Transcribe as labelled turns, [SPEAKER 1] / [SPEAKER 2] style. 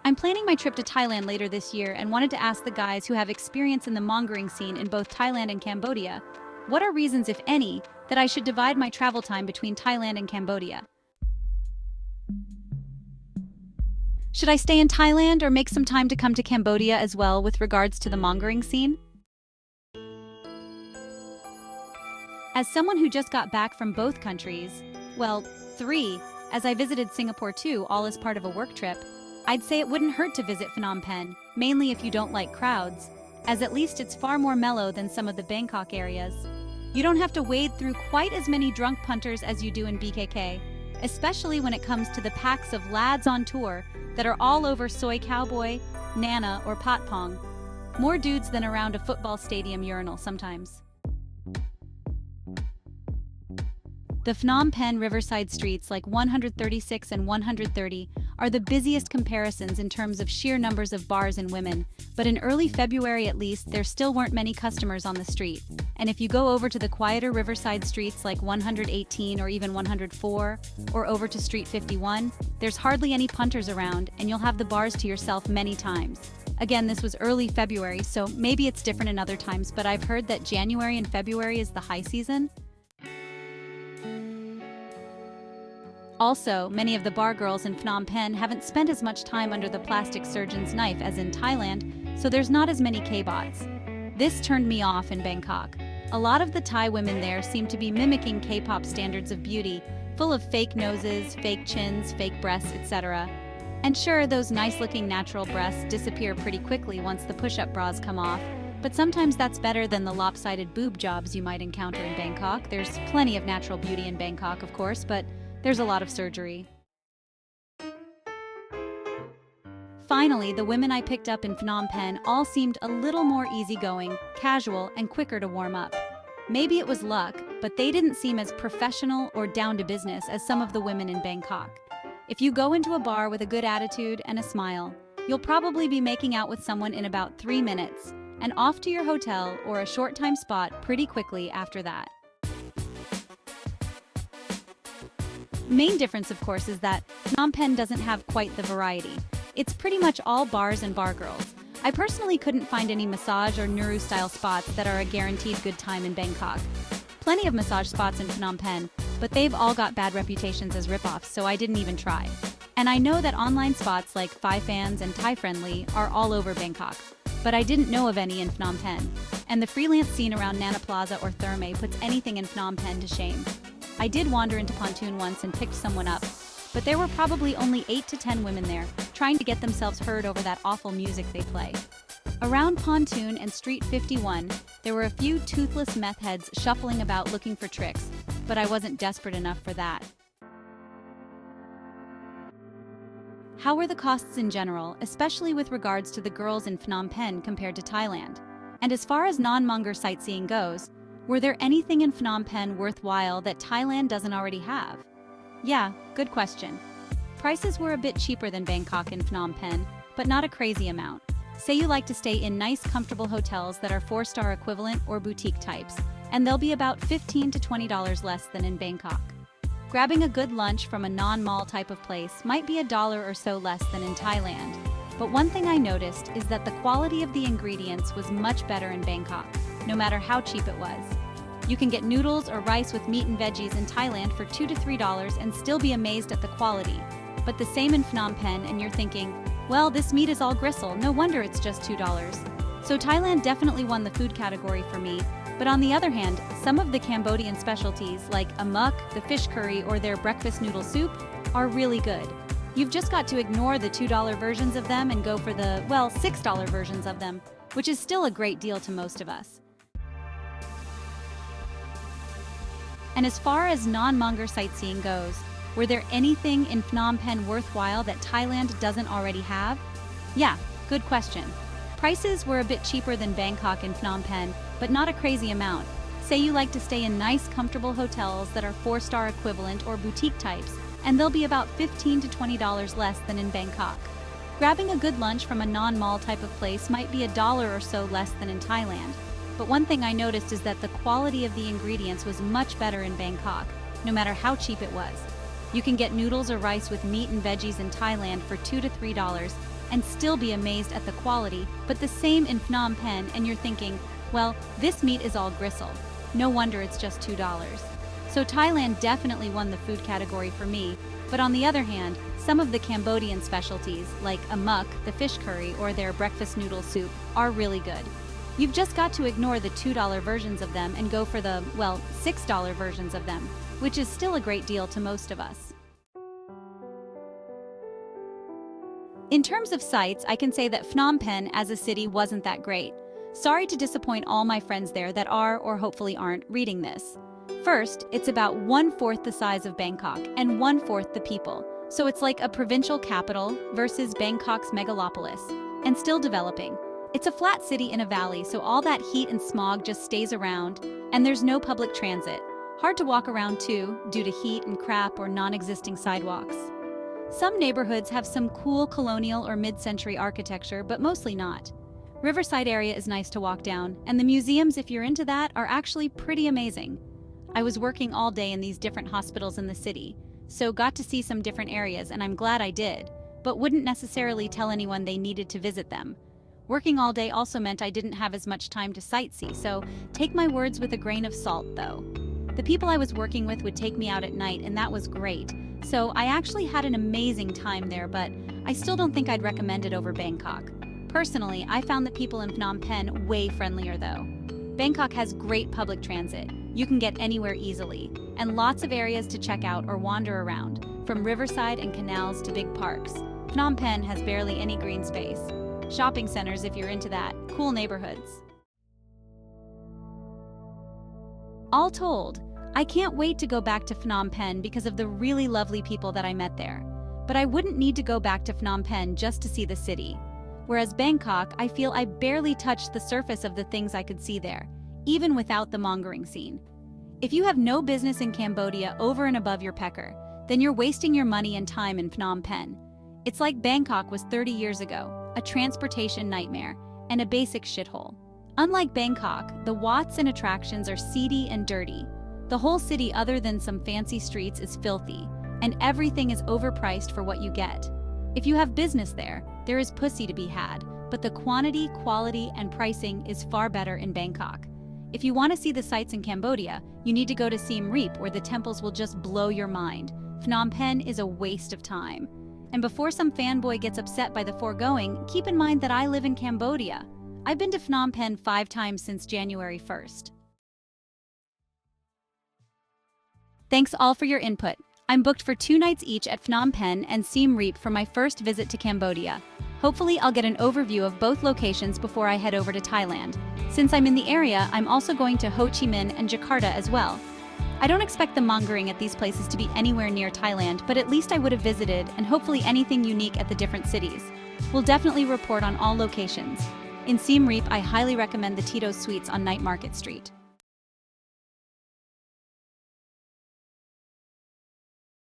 [SPEAKER 1] I'm planning my trip to Thailand later this year and wanted to ask the guys who have experience in the mongering scene in both Thailand and Cambodia, what are reasons, if any, that I should divide my travel time between Thailand and Cambodia? Should I stay in Thailand or make some time to come to Cambodia as well with regards to the mongering scene? As someone who just got back from both countries, well, three, as I visited Singapore too, all as part of a work trip, I'd say it wouldn't hurt to visit Phnom Penh, mainly if you don't like crowds, as at least it's far more mellow than some of the Bangkok areas. You don't have to wade through quite as many drunk punters as you do in BKK, especially when it comes to the packs of lads on tour that are all over soy cowboy, nana, or pot pong. More dudes than around a football stadium urinal sometimes. The Phnom Penh riverside streets like 136 and 130 are the busiest comparisons in terms of sheer numbers of bars and women, but in early February at least there still weren't many customers on the street. And if you go over to the quieter riverside streets like 118 or even 104, or over to Street 51, there's hardly any punters around and you'll have the bars to yourself many times. Again, this was early February, so maybe it's different in other times, but I've heard that January and February is the high season. Also, many of the bar girls in Phnom Penh haven't spent as much time under the plastic surgeon's knife as in Thailand, so there's not as many K-bots. This turned me off in Bangkok. A lot of the Thai women there seem to be mimicking K-pop standards of beauty, full of fake noses, fake chins, fake breasts, etc. And sure, those nice-looking natural breasts disappear pretty quickly once the push-up bras come off, but sometimes that's better than the lopsided boob jobs you might encounter in Bangkok. There's plenty of natural beauty in Bangkok, of course, but there's a lot of surgery. Finally, the women I picked up in Phnom Penh all seemed a little more easygoing, casual, and quicker to warm up. Maybe it was luck, but they didn't seem as professional or down to business as some of the women in Bangkok. If you go into a bar with a good attitude and a smile, you'll probably be making out with someone in about 3 minutes, and off to your hotel or a short-time spot pretty quickly after that. Main difference, of course, is that Phnom Penh doesn't have quite the variety. It's pretty much all bars and bar girls. I personally couldn't find any massage or Nuru-style spots that are a guaranteed good time in Bangkok. Plenty of massage spots in Phnom Penh, but they've all got bad reputations as rip-offs, so I didn't even try. And I know that online spots like Five Fans and Thai Friendly are all over Bangkok, but I didn't know of any in Phnom Penh. And the freelance scene around Nana Plaza or Therme puts anything in Phnom Penh to shame. I did wander into Pontoon once and picked someone up, but there were probably only 8 to 10 women there, trying to get themselves heard over that awful music they play. Around Pontoon and Street 51, there were a few toothless meth heads shuffling about looking for tricks, but I wasn't desperate enough for that. How were the costs in general, especially with regards to the girls in Phnom Penh compared to Thailand? And as far as non-monger sightseeing goes, were there anything in Phnom Penh worthwhile that Thailand doesn't already have? Yeah, good question. Prices were a bit cheaper than Bangkok and Phnom Penh, but not a crazy amount. Say you like to stay in nice, comfortable hotels that are 4-star equivalent or boutique types, and they'll be about $15 to $20 less than in Bangkok. Grabbing a good lunch from a non-mall type of place might be $1 or so less than in Thailand. But one thing I noticed is that the quality of the ingredients was much better in Bangkok, no matter how cheap it was. You can get noodles or rice with meat and veggies in Thailand for $2 to $3 and still be amazed at the quality. But the same in Phnom Penh and you're thinking, well, this meat is all gristle, no wonder it's just $2. So Thailand definitely won the food category for me, but on the other hand, some of the Cambodian specialties like amok, the fish curry, or their breakfast noodle soup are really good. You've just got to ignore the $2 versions of them and go for the, well, $6 versions of them, which is still a great deal to most of us. And as far as non-monger sightseeing goes, were there anything in Phnom Penh worthwhile that Thailand doesn't already have? Yeah, good question. Prices were a bit cheaper than Bangkok and Phnom Penh, but not a crazy amount. Say you like to stay in nice, comfortable hotels that are 4-star equivalent or boutique types, and they'll be about $15 to $20 less than in Bangkok. Grabbing a good lunch from a non-mall type of place might be $1 or so less than in Thailand. But one thing I noticed is that the quality of the ingredients was much better in Bangkok, no matter how cheap it was. You can get noodles or rice with meat and veggies in Thailand for $2 to $3, and still be amazed at the quality, but the same in Phnom Penh and you're thinking, well, this meat is all gristle. No wonder it's just $2. So Thailand definitely won the food category for me, but on the other hand, some of the Cambodian specialties, like amok, the fish curry, or their breakfast noodle soup, are really good. You've just got to ignore the $2 versions of them and go for the, well, $6 versions of them, which is still a great deal to most of us. In terms of sights, I can say that Phnom Penh as a city wasn't that great. Sorry to disappoint all my friends there that are, or hopefully aren't, reading this. First, it's about 1/4 the size of Bangkok and 1/4 the people. So it's like a provincial capital versus Bangkok's megalopolis, and still developing. It's a flat city in a valley, so all that heat and smog just stays around, and there's no public transit. Hard to walk around too, due to heat and crap or non-existing sidewalks. Some neighborhoods have some cool colonial or mid-century architecture, but mostly not. Riverside area is nice to walk down, and the museums, if you're into that, are actually pretty amazing. I was working all day in these different hospitals in the city, so got to see some different areas, and I'm glad I did, but wouldn't necessarily tell anyone they needed to visit them. Working all day also meant I didn't have as much time to sightsee, so take my words with a grain of salt, though. The people I was working with would take me out at night, and that was great, so I actually had an amazing time there, but I still don't think I'd recommend it over Bangkok. Personally, I found the people in Phnom Penh way friendlier, though. Bangkok has great public transit. You can get anywhere easily, and lots of areas to check out or wander around, from riverside and canals to big parks. Phnom Penh has barely any green space. Shopping centers if you're into that, cool neighborhoods. All told, I can't wait to go back to Phnom Penh because of the really lovely people that I met there. But I wouldn't need to go back to Phnom Penh just to see the city. Whereas Bangkok, I feel I barely touched the surface of the things I could see there, even without the mongering scene. If you have no business in Cambodia over and above your pecker, then you're wasting your money and time in Phnom Penh. It's like Bangkok was 30 years ago, a transportation nightmare, and a basic shithole. Unlike Bangkok, the Wats and attractions are seedy and dirty. The whole city, other than some fancy streets, is filthy, and everything is overpriced for what you get. If you have business there is pussy to be had, but the quantity, quality, and pricing is far better in Bangkok. If you want to see the sights in Cambodia, you need to go to Siem Reap, where the temples will just blow your mind. Phnom Penh is a waste of time. And before some fanboy gets upset by the foregoing, keep in mind that I live in Cambodia. I've been to Phnom Penh 5 times since January 1st. Thanks all for your input. I'm booked for 2 nights each at Phnom Penh and Siem Reap for my first visit to Cambodia. Hopefully I'll get an overview of both locations before I head over to Thailand. Since I'm in the area, I'm also going to Ho Chi Minh and Jakarta as well. I don't expect the mongering at these places to be anywhere near Thailand, but at least I would have visited and hopefully anything unique at the different cities. We'll definitely report on all locations. In Siem Reap, I highly recommend the Tito's Suites on Night Market Street.